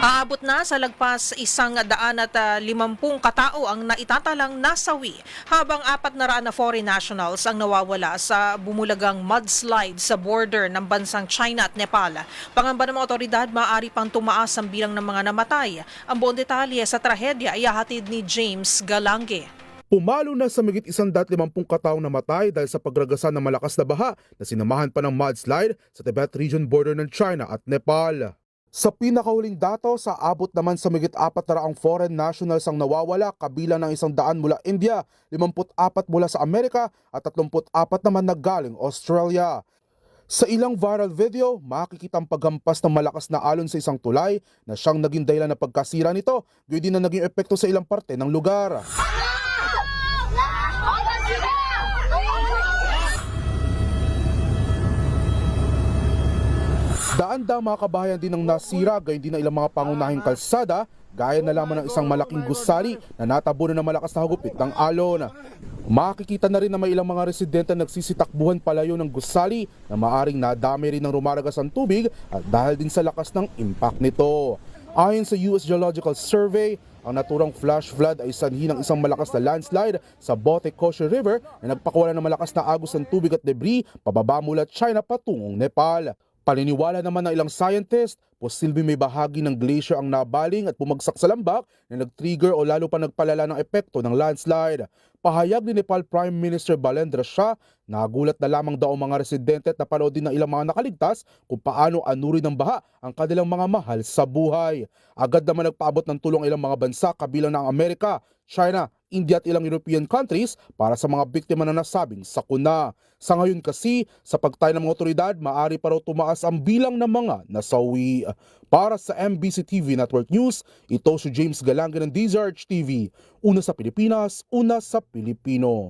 Aabot na sa lagpas 150 katao ang naitatalang nasawi, habang 400 na foreign nationals ang nawawala sa bumulagang mudslide sa border ng bansang China at Nepal. Pangamba ng mga otoridad, maaari pang tumaas ang bilang ng mga namatay. Ang buong detalye sa trahedya ay hahatid ni James Galange. Pumalo na sa migit 150 kataong namatay dahil sa pagragasan ng malakas na baha na sinamahan pa ng mudslide sa Tibet region border ng China at Nepal. Sa pinakahuling datos, sa abot naman sa migit 400 foreign nationals ang nawawala, kabilang ng 100 mula India, 54 mula sa Amerika at 34 naman na galing Australia. Sa ilang viral video, makikita ang paghampas ng malakas na alon sa isang tulay na siyang naging dahilan ng pagkasira nito, gayon din na naging epekto sa ilang parte ng lugar. Daan-daang mga kabahayan din ang nasira, gayon din na ilang mga pangunahing kalsada, gaya na lamang ng isang malaking gusali na natabunan ng malakas na hagupit ng alon. Makikita na rin na may ilang mga residente nagsisitakbuhan palayo ng gusali na maaring nadami rin ng rumaragas ang tubig at dahil din sa lakas ng impact nito. Ayon sa US Geological Survey, ang naturang flash flood ay sanhi ng isang malakas na landslide sa Bote Koshi River na nagpakawala ng malakas na agos ng tubig at debris pababa mula China patungong Nepal. Paniniwala naman ng ilang scientist, posibleng may bahagi ng glacier ang nabaling at bumagsak sa lambak na nag-trigger o lalo pa nagpalala ng epekto ng landslide. Pahayag ni Nepal Prime Minister Balendra Shah, nagulat na lamang daw ang mga residente at napanood din ng ilang mga nakaligtas kung paano anurin ng baha ang kanilang mga mahal sa buhay. Agad naman nagpaabot ng tulong ilang mga bansa kabilang ng Amerika, China, India at ilang European countries para sa mga biktima na nasabing sakuna. Sa ngayon kasi, sa pagtaya ng mga otoridad, maaari pa raw tumaas ang bilang ng mga nasawi. Para sa MBC TV Network News, ito si James Galange ng DZRH TV. Una sa Pilipinas, una sa Pilipino.